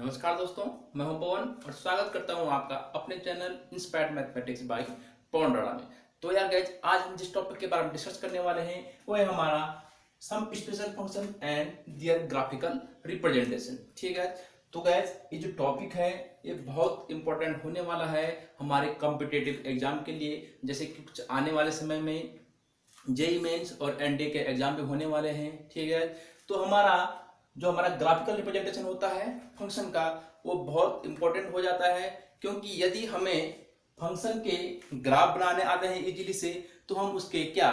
नमस्कार दोस्तों, मैं हूं पवन और स्वागत करता हूं आपका अपने channel inspired mathematics bye Pawan Rana में। तो यार गाइस, आज हम जिस टॉपिक के बारे में डिस्कस करने वाले हैं वो है हमारा some special function and their graphical representation. ठीक है, तो गाइस ये जो टॉपिक है ये बहुत इंपॉर्टेंट होने वाला है हमारे कॉम्पिटिटिव एग्जाम के लिए, जैसे कि कुछ आने वाले समय में जेईई मेंस और एनडीए के एग्जाम भी होने वाले हैं। ठीक है, तो हमारा ग्राफिकल रिप्रेजेंटेशन होता है फंक्शन का वो बहुत इंपॉर्टेंट हो जाता है, क्योंकि यदि हमें फंक्शन के ग्राफ बनाने आते हैं इजीली से तो हम उसके क्या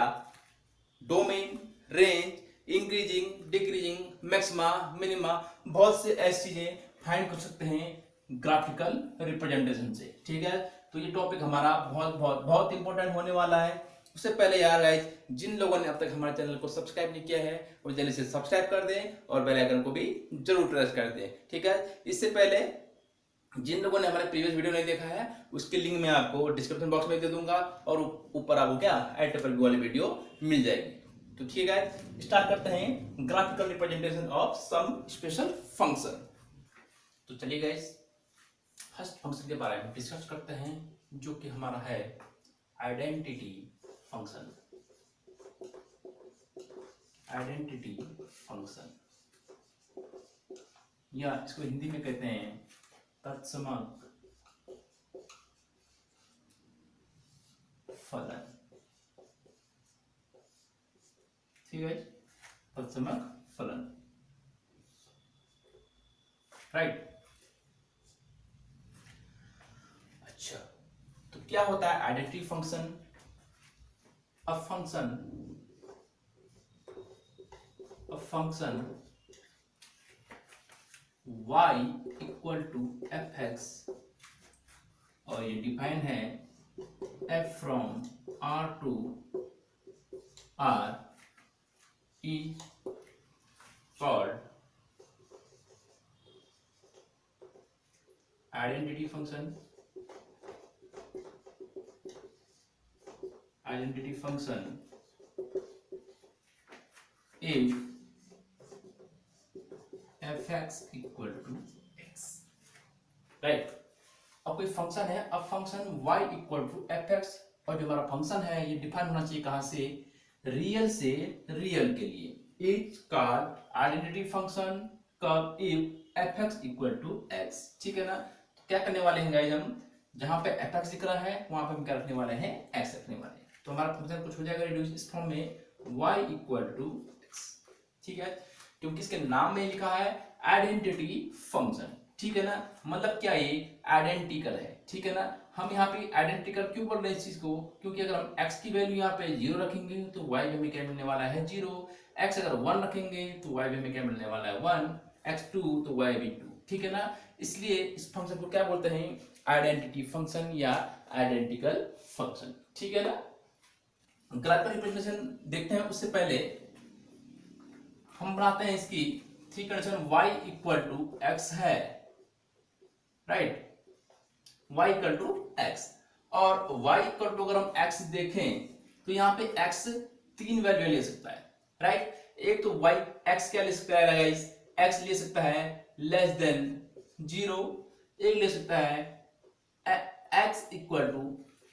domain, range, increasing, decreasing, maxima, minima, बहुत से ऐसी चीजें फाइंड कर सकते हैं ग्राफिकल रिप्रेजेंटेशन से। ठीक है, तो ये टॉपिक हमारा बहुत बहुत बहुत इंपॉर्टेंट होने वाला है। उससे पहले यार गाइस, जिन लोगों ने अब तक हमारे चैनल को सब्सक्राइब नहीं किया है वो जल्दी से सब्सक्राइब कर दें और बेल आइकन को भी जरूर प्रेस कर दें। ठीक है, इससे पहले जिन लोगों ने हमारे प्रीवियस वीडियो नहीं देखा है उसके लिंक मैं आपको डिस्क्रिप्शन बॉक्स में दे दूंगा और ऊपर आपको क्या IEEE वाली वीडियो मिल जाएगी। तो ठीक है, स्टार्ट करते हैं graphical representation of some special function. तो चलिए गाइस, फर्स्ट फंक्शन के बारे में डिस्कस करते हैं जो कि हमारा है आइडेंटिटी फंक्शन। आइडेंटिटी फंक्शन या इसको हिंदी में कहते हैं तत्समक फलन। ठीक है, तत्समक फलन, राइट। अच्छा, तो क्या होता है identity function? A function y equal to fx और ये डिफाइन है f from r to r is called identity function। Identity function if fx equal to x, right. अब कोई फंक्शन है, अब function y equal to fx और जो हमारा फंक्शन है ये डिफाइन होना चाहिए कहां से? रियल से रियल के लिए। इज कॉल्ड आइडेंटिटी फंक्शन कब? If fx equal to x। ठीक है ना, तो क्या करने वाले हैं गाइस, हम जहां पे fx दिख रहा है वहां पे हम क्या रखने वाले हैं? x रखने वाले हैं। तो हमारा फंक्शन कुछ हो जाएगा रिड्यूस इस फॉर्म में y इक्वल टू x। ठीक है, क्योंकि इसके नाम में लिखा है आइडेंटिटी फंक्शन। ठीक है ना, मतलब क्या ये आइडेंटिकल है। ठीक है ना, हम यहाँ पे आइडेंटिकल क्यों बोल रहे हैं इस चीज को? क्योंकि अगर हम x की वैल्यू यहाँ पे 0 रखेंगे तो y में हमें क्या मिलने वाला है? 0। x अगर 1 रखेंगे तो y में हमें क्या मिलने वाला है? 1। x 2 तो y भी 2। ठीक है ना, इसलिए इस फंक्शन को क्या बोलते हैं? आइडेंटिटी फंक्शन या आइडेंटिकल फंक्शन। ठीक है ना, ग्राफिकल रिप्रेजेंटेशन देखते हैं उससे पहले हम बनाते हैं इसकी three condition. y equal to x है, right, y equal to x और y इक्वल टू अगर हम x देखें तो यहाँ पे x तीन वैल्यू ले सकता है, राइट। एक तो y x क्या ले सकता है गाइस? x ले सकता है लेस देन 0, एक ले सकता है x इक्वल टू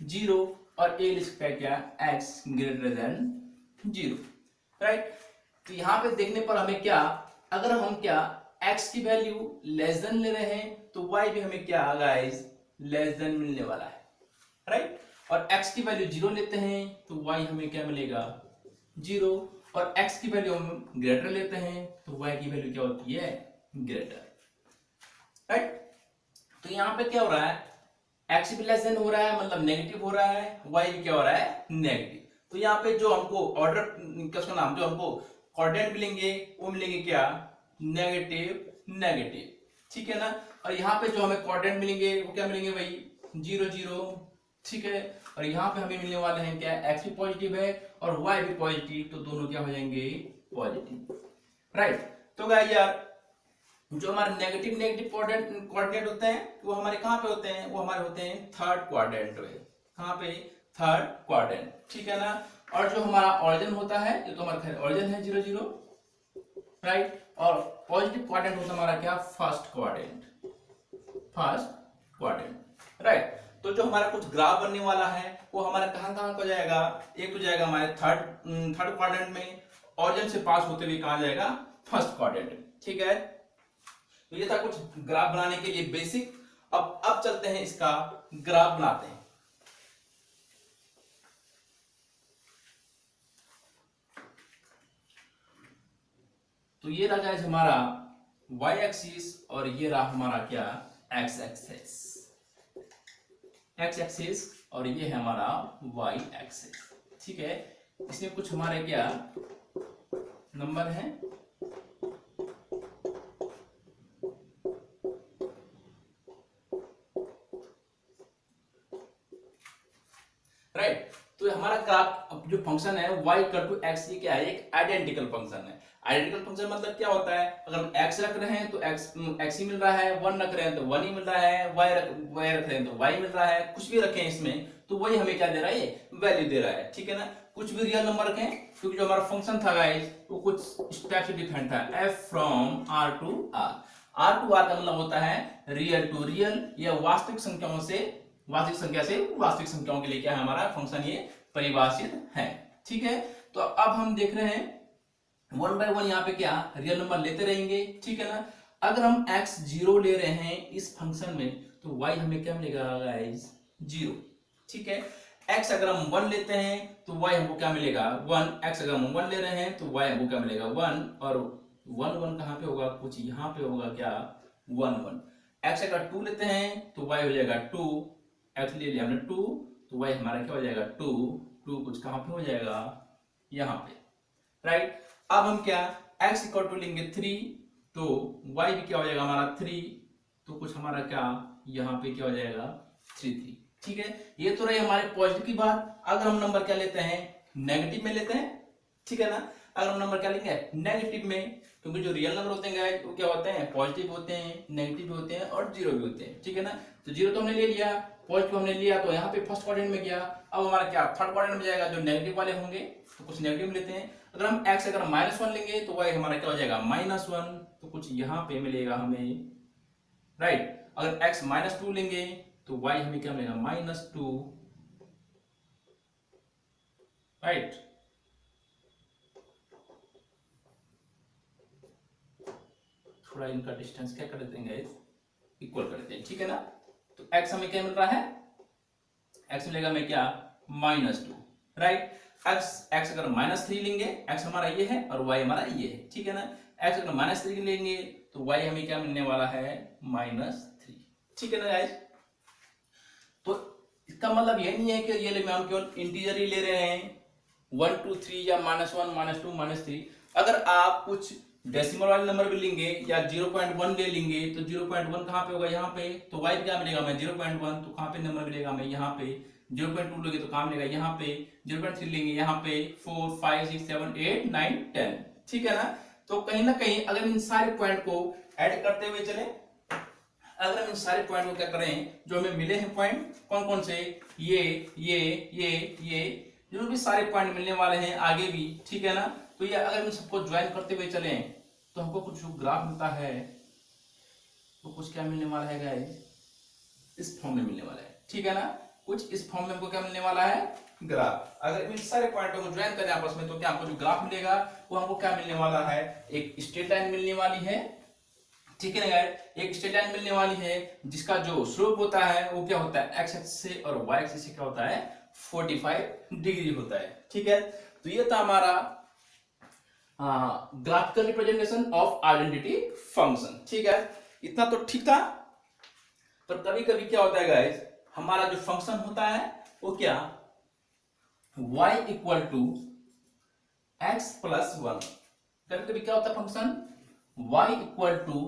0 और ए ले सकता है क्या? x greater than 0, right. तो यहां पे देखने पर हमें क्या, अगर हम क्या x की वैल्यू लेस देन ले रहे हैं तो y भी हमें क्या गाइस? लेस देन मिलने वाला है, राइट। और x की वैल्यू 0 लेते हैं तो y हमें क्या मिलेगा? 0। और x की वैल्यू हम ग्रेटर लेते हैं तो y की वैल्यू क्या होती है? Greater, right. तो यहां पे क्या हो रहा है? x भी लेस देन हो रहा है, मतलब नेगेटिव हो रहा है, y भी क्या हो रहा है? नेगेटिव। तो यहाँ पे जो हमको ऑर्डर उसका नाम जो हमको कोऑर्डिनेट मिलेंगे वो मिलेंगे क्या? Negative negative. ठीक है ना, और यहाँ पे जो हमें कोऑर्डिनेट मिलेंगे वो क्या मिलेंगे भाई? 0 0। ठीक है, और यहाँ पे हमें मिलने वाले हैं क्या? x भी पॉजिटिव है और y भी पॉजिटिव, तो दोनों क्या हो जाएंगे? Positive, right. तो गाइस यार, जो हमारे नेगेटिव नेगेटिव कोऑर्डिनेट होते हैं वो हमारे कहाँ पे होते हैं? वो हमारे होते हैं थर्ड क्वाड्रेंट में। कहाँ पे? Third quadrant. ठीक है ना, और जो हमारा ऑरिजिन होता है ये तो हमारा खैर ऑरिजिन है 0 0, राइट। और पॉजिटिव क्वाड्रेंट होता है हमारा क्या? First quadrant. First quadrant, right. तो जो हमारा कुछ ग्राफ बनने वाला है वो हमारा कहाँ कहाँ को जाएगा, एक तो जाएगा हमारे थर्ड क्वाड्रेंट में, ऑरिजिन से पास होते हुए कहाँ जाएगा, फर्स्ट क्वाड्रेंट, ठीक है। तो ये था कुछ ग्राफ बनाने के लिए बेसिक। अब चलते हैं इसका ग्राफ बनाते हैं। तो ये रहा गाइस हमारा y एक्सिस और ये रहा हमारा क्या, x एक्सिस, x एक्सिस और ये है हमारा y एक्सिस, ठीक है। इसमें कुछ हमारे क्या नंबर हैं, राइट। तो हमारा ग्राफ जो फंक्शन है y इक्वल टू x, ये क्या है, एक आइडेंटिकल फंक्शन है। आइडेंटिकल फंक्शन मतलब क्या होता है, अगर हम x रख रहे हैं तो x ही मिल रहा है, 1 रख रहे हैं तो 1 ही मिल रहा है, y रख रहे हैं तो y मिल रहा है, कुछ भी रखें इसमें तो वही हमें क्या दे रहा है, ये वैल्यू दे रहा है, ठीक है ना। कुछ भी रियल नंबर रखें, क्योंकि जो हमारा फंक्शन था गाइस वो कुछ इस टाइप से डिफाइंड था, f from r to r। r to r का मतलब होता है रियल टू रियल, या वास्तविक संख्याओं से वास्तविक संख्या से वास्तविक संख्याओं के लिए क्या है हमारा फंक्शन ये परिभाषित है, ठीक है। तो अब हम देख रहे हैं 1 बाय 1 यहाँ पे क्या रियल नंबर लेते रहेंगे, ठीक है ना। अगर हम x 0 ले रहे हैं इस फंक्शन में तो y हमें क्या मिलेगा गाइस, 0, ठीक है। x अगर हम 1 लेते हैं तो y हमको क्या मिलेगा, 1। x अगर हम 1 ले रहे हैं तो y हमको क्या मिलेगा, 1। और 1 1 कहाँ पे होगा, कुछ यहाँ पे होगा क्या, 1 1। x अगर 2 लेते हैं तो y हो जाएगा 2, x ले लिया हमने 2 तो y हमारा क्या हो जाएगा 2 2, कुछ कहाँ पे हो जाएगा, यहाँ पे, राइट। अब हम क्या x इक्वल टू लेंगे 3 तो y भी क्या हो जाएगा हमारा 3, तो कुछ हमारा क्या यहाँ पे क्या हो जाएगा 3 3, ठीक है। ये तो रही हमारे पॉजिटिव की बात। अगर हम नंबर क्या लेते हैं, नेगेटिव में लेते हैं, ठीक है ना। अगर हम नंबर क्या लेंगे, नेगेटिव में, क्योंकि जो रियल नंबर होते हैं गाइस वो क्या होते हैं, पॉजिटिव होते हैं, नेगेटिव भी होते हैं और जीरो भी होते हैं, ठीक है ना। तो जीरो तो हमने ले लिया, पॉजिटिव हमने लिया तो यहाँ पे फर्स्ट क्वाड्रेंट में गया। अब हमारा क्या थर्ड क्वाड्रेंट में जाएगा, जो नेगेटिव वाले होंगे तो कुछ नेगेटिव लेते हैं। अगर हम x अगर -1 लेंगे तो y हमारा क्या हो जाएगा -1, तो कुछ यहाँ पे मिलेगा हमें, राइट। अगर x -2 लेंगे तो y हमें क्या मिलेगा, -2, राइट। थोड़ा इनका डिस्टेंस क्या कर देते हैं गाइस, इक्वल कर देते हैं, ठीक है ना। तो x हमें क्या मिल रहा है, x मिलेगा हमें क्या -2, राइट। x अगर -3 लेंगे, x हमारा ये है और y हमारा ये है, ठीक है ना। x अगर -3 लेंगे तो y हमें क्या मिलने वाला है, -3, ठीक है ना गाइस। तो इसका मतलब ये नहीं है कि रियल में हम केवल इंटीजर ही ले रहे हैं, 1 2 3 या -1 -2 -3। अगर आप कुछ डेसिमल वाले नंबर भी लेंगे या 0.1 ले लेंगे तो 0.1 कहाँ पे होगा, यहाँ पे, तो y क्या मिलेगा हमें 0.1, तो कहाँ पे नंबर मिलेगा हमें, यहाँ पे। 0.2 लोगे तो कहाँ मिलेगा, यहाँ पे। 0.3 लेंगे यहाँ पे, 4 5 6 7 8 9 10, ठीक है ना। तो कहीं ना कहीं अगर इन सारे पॉइंट को ऐड करते हुए चले, अगर हम इन सारे पॉइंट को क्या करें, जो हमें मिले हैं पॉइंट कौन कौन से, ये जो भी सारे पॉइंट मिलने वाले हैं आगे भी, ठीक है ना। तो ये अगर हम सबको ज्वाइन करते हुए चलें तो हमको कुछ ग्राफ मिलता है, तो कुछ क्या मिलने वाला है गाइस, इस फॉर्म में मिलने वाला है, ठीक है ना। कुछ इस फॉर्म में हमको क्या मिलने वाला है, ग्राफ। अगर इन सारे पॉइंटों को ज्वाइन करें आपस में तो क्या हमको जो ग्राफ मिलेगा वो हमको क्या मिलने वाला है, एक स्ट्रेट लाइन मिलने वाली है, ठीक है ना गाइस। एक स्ट्रेट लाइन मिलने वाली है जिसका जो स्लोप होता है वो क्या होता है, x एक्सिस से और y एक्सिस से क्या होता है, 45 डिग्री होता है, ठीक है। तो ये था हमारा graphical representation of identity function, ठीक है। इतना तो ठीक था, पर कभी कभी क्या होता है गाइस, हमारा जो फंक्शन होता है वो क्या, y equal to x plus 1। कभी कभी क्या होता है function y equal to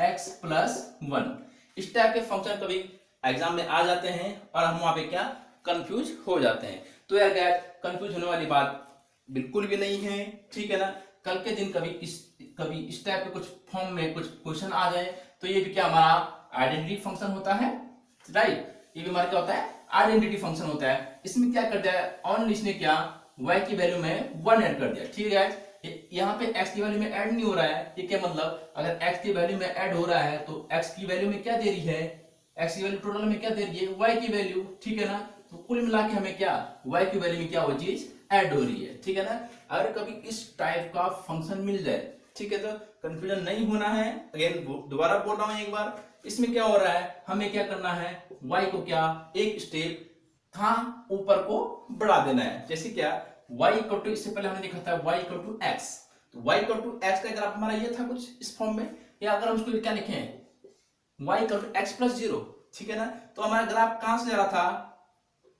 x plus 1। इस टाइप के फंक्शन कभी एग्जाम में आ जाते हैं और हम वहां पे क्या कंफ्यूज हो जाते हैं। तो यार गाइस कंफ्यूज होने वाली बात बिल्कुल भी नहीं है, ठीक है ना। कल के दिन कभी इस टाइप के कुछ फॉर्म में कुछ क्वेश्चन आ जाए तो ये भी क्या हमारा आइडेंटिटी फंक्शन होता है, राइट। ये भी हमारा क्या होता है, आइडेंटिटी फंक्शन होता है। इसमें क्या कर दिया, ऑन इसने क्या y की वैल्यू में 1 ऐड कर दिया, ठीक है गाइस। यहाँ पे x की वैल्यू में ऐड नहीं हो रहा है, ठीक है, मतलब अगर x की वैल्यू में ऐड हो रहा है तो x की वैल्यू में क्या दे रही है, x की वैल्यू टोटल में क्या दे रही है, y की वैल्यू, ठीक है ना। तो कुल मिला के हमें क्या y की वैल्यू में क्या वो चीज ऐड हो रही है, ठीक है ना। अगर कभी इस टाइप का फंक्शन मिल जाए, ठीक है, तो कंफ्यूजन नहीं होना है। अगेन दोबारा बोल रहा हूं एक बार, इसमें क्या हो रहा है, हमें क्या करना है, y को क्या एक स्टेप था ऊपर को बढ़ा देना है। जैसे क्या y इक्वल टू, इससे पहले हमने देखा था y इक्वल टू x, तो y इक्वल टू x का ग्राफ हमारा ये था कुछ इस फॉर्म में, या अगर हम उसको क्या लिखें y equal to x plus 0, ठीक है ना। तो हमारा ग्राफ कहां से जा रहा था,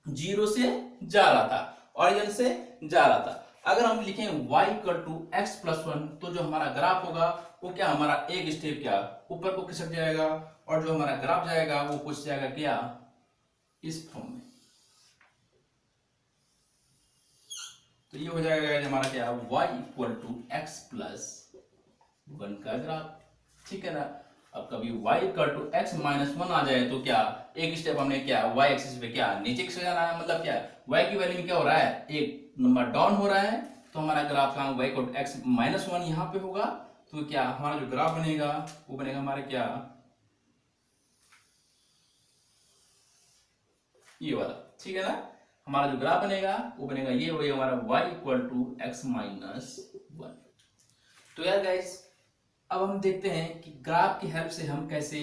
0 से जा रहा था, ऑरिजिन से जा रहा था। अगर हम लिखें y equal to x plus 1, तो जो हमारा ग्राफ होगा वो क्या हमारा एक स्टेप क्या ऊपर को खिसक जाएगा, और जो हमारा ग्राफ जाएगा वो कुछ जाएगा क्या इस फॉर्म में। तो ये हो जाएगा हमारा क्या y equal to x plus 1 का ग्राफ, ठीक है ना। अब कभी y equal to x minus 1 आ जाए तो क्या एक स्टेप हमने क्या y एक्सिस पे क्या नीचे खिसक जाना है, मतलब क्या y की वैल्यू में क्या हो रहा है, एक नंबर डाउन हो रहा है। तो हमारा ग्राफ का y equal to x minus 1 यहाँ पे होगा, तो क्या हमारा जो ग्राफ बनेगा वो बनेगा हमारे क्या ये वाला, ठीक है ना। हमारा जो ग्राफ बनेगा वो बनेगा ये हो हमारा y equal to x minus 1। तो यार गाइस अब हम देखते हैं कि ग्राफ की हेल्प से हम कैसे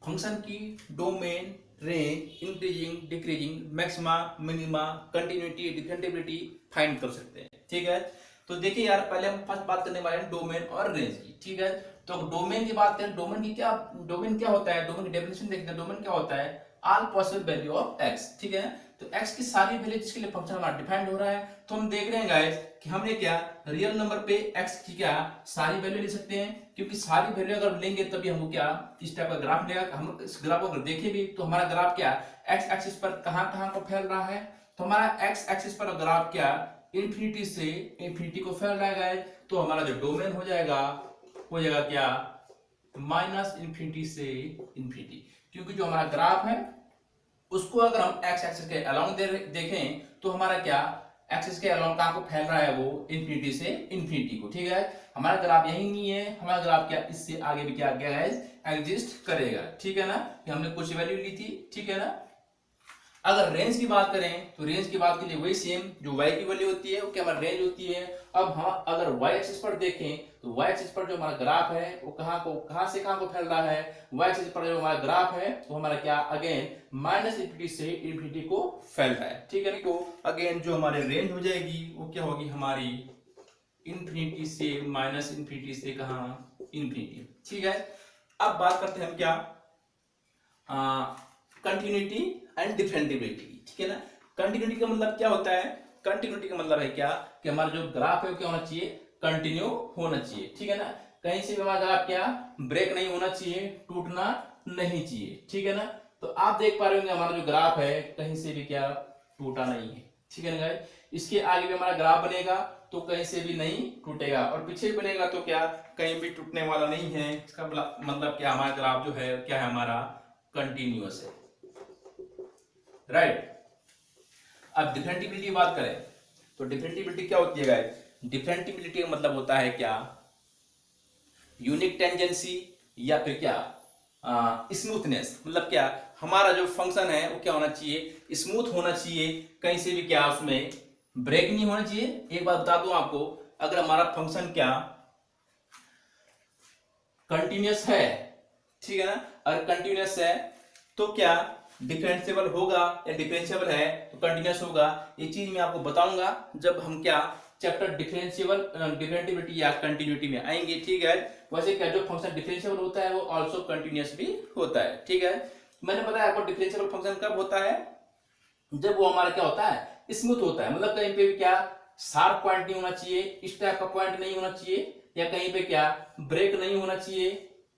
फंक्शन की domain, range, increasing, decreasing, maxima, minima, continuity, differentiability find कर सकते हैं, ठीक है। तो देखिए यार पहले हम फर्स्ट बात करने वाले हैं डोमेन और रेंज की, ठीक है। तो डोमेन की बात करें, डोमेन क्या होता है, डोमेन की डेफिनेशन देखते हैं। डोमेन क्या होता है, all possible value of x, ठीक है। तो x की सारी वैल्यू जिसके लिए फंक्शन हमारा डिफाइंड हो रहा है, तो हम देख रहे हैं गाइस कि हमने क्या रियल नंबर पे x की क्या सारी वैल्यू ले सकते हैं, क्योंकि सारी वैल्यू अगर लेंगे तभी हमको क्या इस टाइप का ग्राफ मिलेगा। हम इस ग्राफ को अगर देखें भी तो हमारा ग्राफ क्या x एक्सिस पर कहां को फैल रहा है, तो हमारा x एक्सिस पर ग्राफ क्या इंफिनिटी से इंफिनिटी को फैल रहा है गाइस। तो हमारा जो डोमेन हो जाएगा क्या माइनस इंफिनिटी से इंफिनिटी, क्योंकि जो हमारा ग्राफ है उसको अगर हम x एक्सिस के अलोंग देखें तो हमारा क्या एक्सिस के अलोंग कहां को फैल रहा है, वो इंफिनिटी से इंफिनिटी को, ठीक है। हमारा ग्राफ यही नहीं है, हमारा ग्राफ क्या इससे आगे भी क्या एग्जिस्ट करेगा, ठीक है ना। कि हमने कुछ वैल्यू ली थी, ठीक है ना। अगर रेंज की बात करें तो रेंज की बात के लिए वही सेम जो y की वैल्यू होती है वो क्या हमारी रेंज होती है। अब हम अगर y एक्सिस पर देखें तो y एक्सिस पर जो हमारा ग्राफ है वो कहां से कहां को फैल रहा है, y एक्सिस पर जो हमारा ग्राफ है वो हमारा क्या अगेन माइनस इंफिनिटी से इंफिनिटी को फैल रहा है, ठीक है ना। तो अगेन जो हमारी रेंज हो जाएगी वो क्या होगी हमारी इंफिनिटी से माइनस इंफिनिटी से कहां इंफिनिटी, ठीक है। अब बात करते हैं हम क्या कंटिन्यूटी एंड डिफरेंटिबिलिटी, ठीक है ना। कंटिन्यूटी का मतलब क्या होता है, कंटिन्यूटी का मतलब है क्या कि हमारा जो ग्राफ है वो क्या होना चाहिए कंटिन्यू होना चाहिए, ठीक है ना। कहीं से भी हमारा ग्राफ क्या ब्रेक नहीं होना चाहिए, टूटना नहीं चाहिए, ठीक है ना। तो आप देख पा रहे होंगे हमारा जो ग्राफ है कहीं से भी क्या टूटा नहीं है, ठीक है ना गाइस। इसके आगे भी हमारा ग्राफ बनेगा तो कहीं से भी नहीं टूटेगा, और पीछे बनेगा तो क्या कहीं भी टूटने वाला नहीं है। इसका मतलब क्या हमारा ग्राफ जो है क्या है हमारा कंटिन्यूअस है, राइट। अब डिफरेंटिबिलिटी की बात करें तो डिफरेंटिबिलिटी क्या होती है गाइस, डिफरेंटिबिलिटी का मतलब होता है क्या यूनिक टेंजेंसी या फिर क्या स्मूथनेस। मतलब क्या हमारा जो फंक्शन है वो क्या होना चाहिए स्मूथ होना चाहिए, कहीं से भी क्या उसमें ब्रेक नहीं होना चाहिए। एक बात बता दूं आपको, अगर हमारा फंक्शन क्या कंटिन्यूअस है, ठीक है ना, अगर कंटिन्यूअस है तो क्या डिफरेंशिएबल होगा या डिफरेंशिएबल है तो कंटिन्यूअस होगा। ये चीज मैं आपको बताऊंगा जब हम क्या चैप्टर डिफरेंटिबिलिटी या कंटिन्यूटी में आएंगे, ठीक है। वैसे क्या जो फंक्शन डिफरेंशिएबल होता है वो आल्सो कंटिन्यूअस भी होता है, ठीक है। मैंने बताया आपको डिफरेंशिएबल फंक्शन कब होता है, जब वो हमारा क्या होता है स्मूथ होता है। मतलब कहीं पे भी क्या शार्प पॉइंट नहीं होना चाहिए, इस टाइप का पॉइंट नहीं होना चाहिए, या कहीं पे क्या ब्रेक नहीं होना चाहिए,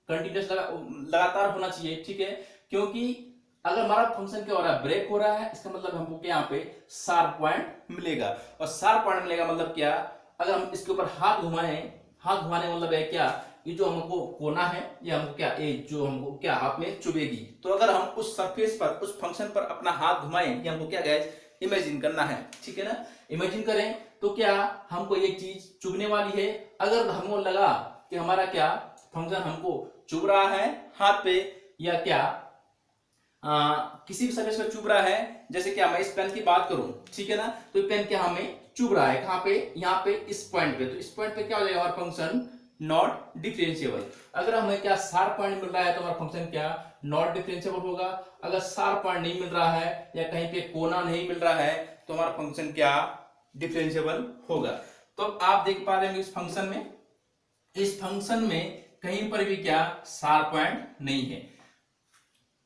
कंटिन्यूअस लगातार होना चाहिए, ठीक है। क्योंकि अगर हमारा फंक्शन क्या हो रहा है ब्रेक हो रहा है, इसका मतलब हमको क्या यहाँ पे शार्प पॉइंट मिलेगा। और शार्प पॉइंट मिलेगा मतलब क्या, अगर हम इसके ऊपर हाथ घुमाएं, हाथ घुमाने मतलब है क्या ये जो हमको कोना है ये हमको क्या एज जो हमको क्या हाथ में चुभेगी। तो अगर हम उस सरफेस पर उस फंक्शन पर अपना हाथ घुमाएं ये हमको क्या गाइस इमेजिन करना है, ठीक है ना। इमेजिन करें तो क्या हमको ये चीज चुभने वाली है, अगर हमको लगा कि हमारा क्या फंक्शन हमको चुभ रहा है हाथ पे, या क्या किसी भी सरफेस पे चुभ रहा है, जैसे क्या मैं इस पेन की बात करूं, ठीक है ना, तो ये पेन क्या हमें चुभ रहा है कहां पे, यहाँ पे इस पॉइंट पे, तो इस पॉइंट पे क्या हो जाएगा हमारा फंक्शन नॉट डिफरेंशिएबल। अगर हमें क्या शार्प पॉइंट मिल रहा है तो हमारा फंक्शन क्या नॉट डिफरेंशिएबल होगा। अगर शार्प पॉइंट नहीं मिल रहा है या कहीं पे कोना नहीं मिल रहा है तो हमारा फंक्शन क्या डिफरेंशिएबल होगा। तो आप देख पा रहे हैं इस फंक्शन में कहीं पर भी क्या शार्प पॉइंट नहीं है।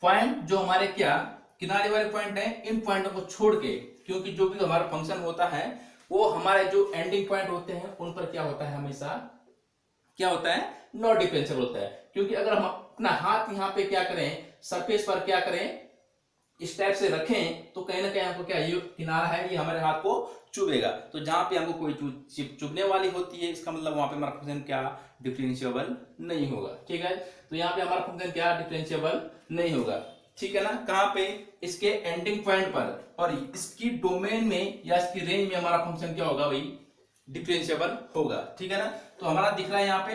पॉइंट जो हमारे क्या किनारे वाले पॉइंट है, इन पॉइंटों को छोड़ के, क्योंकि जो भी हमारा फंक्शन होता है वो हमारे जो एंडिंग पॉइंट होते हैं उन पर क्या होता है, हमेशा क्या होता है नॉट डिफरेंशिएबल होता है। क्योंकि अगर हम अपना हाथ यहाँ पे क्या करें, सरफेस पर क्या करें, इस टाइप से रखें, तो कहीं ना कहीं हमको क्या ये किनारा है ये हमारे हाथ को चुभेगा। तो जहां पे हमको कोई चुभने वाली होती है इसका मतलब वहां पे हमारा फंक्शन क्या डिफरेंशिएबल नहीं होगा, ठीक है। तो यहाँ पे हमारा फंक्शन क्या डिफरेंशिएबल नहीं होगा, ठीक है ना। कहां पे, इसके एंडिंग पॉइंट पर, और इसकी डोमेन में या इसकी रेंज में हमारा फंक्शन क्या होगा भाई डिफरेंशिएबल होगा, ठीक है ना। तो हमारा दिख रहा है यहाँ पे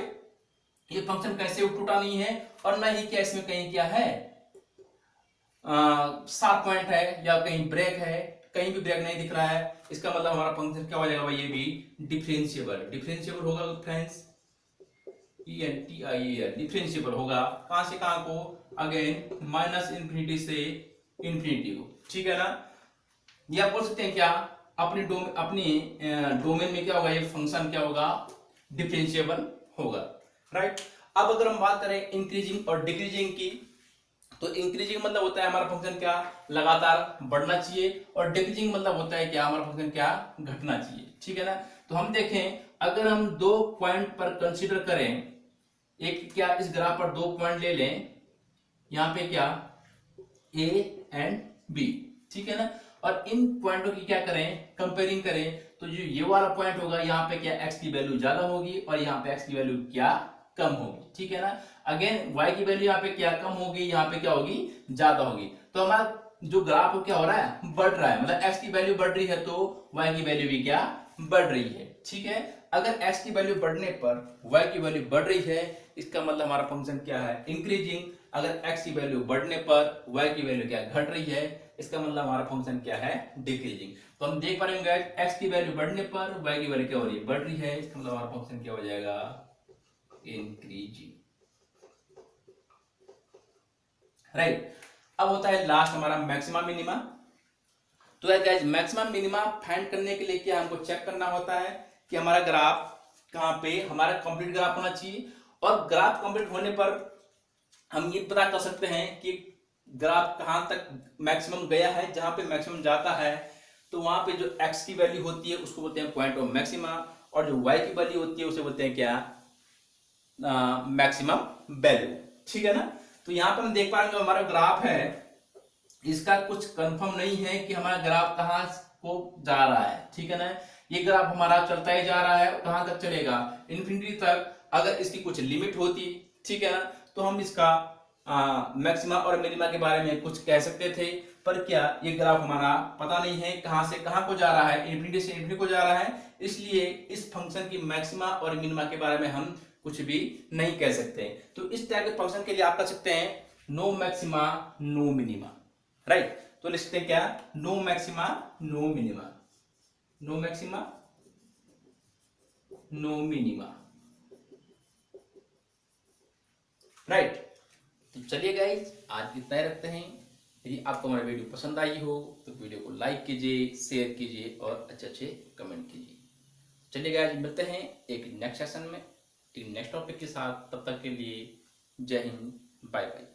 ये फंक्शन कैसे टूटा नहीं है, और ना ही क्या इसमें कहीं क्या है शार्प पॉइंट है या कहीं ब्रेक है, कहीं भी ब्रेक नहीं दिख रहा है। इसका मतलब हमारा फंक्शन क्या हो जाएगा भाई, ये भी डिफरेंशिएबल होगा फ्रेंड्स, डिफरेंशिएबल होगा। कहां से कहां को, अगेन माइनस इंफिनिटी से इंफिनिटी को, ठीक है ना। या बोल सकते हैं क्या अपनी डोमेन में क्या होगा, ये फंक्शन क्या होगा डिफरेंशिएबल होगा, राइट। अब अगर हम बात करें इंक्रीजिंग और डिक्रीजिंग की, तो इंक्रीजिंग मतलब होता है हमारा फंक्शन क्या लगातार बढ़ना चाहिए, और डिक्रीजिंग मतलब होता है क्या हमारा फंक्शन क्या घटना चाहिए, ठीक है ना। तो हम देखें अगर हम दो पॉइंट पर कंसीडर करें, एक क्या इस ग्राफ पर दो पॉइंट ले लें, यहां पे क्या ए एंड बी, ठीक है ना, और इन पॉइंटों की क्या करें कंपेयरिंग करें, तो जो ये वाला पॉइंट होगा यहाँ पे क्या एक्स की वैल्यू ज्यादा होगी और यहाँ पे एक्स की वैल्यू क्या कम होगी, ठीक है ना। अगेन y की वैल्यू यहाँ पे क्या कम होगी, यहाँ पे क्या होगी ज्यादा होगी। तो हमारा जो ग्राफ क्या हो रहा है बढ़ रहा है, मतलब x की वैल्यू बढ़ रही है तो y की वैल्यू भी क्या बढ़ रही है, ठीक है। अगर x की वैल्यू बढ़ने पर y की वैल्यू बढ़ रही है इसका मतलब हमारा फंक्शन क्या है इंक्रीजिंग। अगर x की वैल्यू बढ़ने पर y की वैल्यू क्या घट रही है इसका मतलब हमारा फंक्शन क्या है डिक्रीजिंग। तो हम देख पा रहे हैं x की वैल्यू बढ़ने पर y की वैल्यू क्या हो रही है बढ़ रही है, इसका मतलब हमारा फंक्शन क्या हो जाएगा इंक्रीजिंग, राइट। अब होता है लास्ट हमारा मैक्सिमम मिनिमा। तो गाइस मैक्सिमम मिनिमा फाइंड करने के लिए क्या हमको चेक करना होता है कि हमारा ग्राफ कहां पे हमारा कंप्लीट ग्राफ होना चाहिए, और ग्राफ कंप्लीट होने पर हम ये पता कर सकते हैं कि ग्राफ कहां तक मैक्सिमम गया है। जहां पे मैक्सिमम जाता है तो वहां पे जो x की वैल्यू होती है उसको बोलते हैं पॉइंट ऑफ मैक्सिमा, और जो y की वैल्यू होती है उसे बोलते हैं क्या मैक्सिमम वैल्यू, ठीक है ना। तो यहाँ पर हम देख पा रहे हैं जो हमारा ग्राफ है इसका कुछ कंफर्म नहीं है कि हमारा ग्राफ कहाँ को जा रहा है, ठीक है ना। ये ग्राफ हमारा चलता ही जा रहा है, कहां तक चलेगा इन्फिनिटी तक। अगर इसकी कुछ लिमिट होती, ठीक है ना, तो हम इसका मैक्सिमा और मिनिमा के बारे में कुछ कह सकते थे, पर क्या ये ग्राफ हमारा पता नहीं है कहां से कहां को जा रहा है, इन्फिनिटी से इन्फिनिटी को जा रहा है, इसलिए इस फंक्शन की मैक्सिमा और मिनिमा के बारे में हम कुछ भी नहीं कह सकते। तो इस टाइप के फंक्शन के लिए आप कह सकते हैं no maxima no minima, right. तो लिखते हैं क्या no maxima no minima, no maxima no minima, right. तो चलिए गाइस आज इतना ही रखते हैं। यदि आपको हमारा वीडियो पसंद आई हो तो वीडियो को लाइक कीजिए, शेयर कीजिए और अच्छे कमेंट कीजिए। चलिए गाइस मिलते हैं एक नेक्स्ट सेशन में एक नेक्स्ट टॉपिक के साथ, तब तक के लिए जय हिंद, बाय बाय।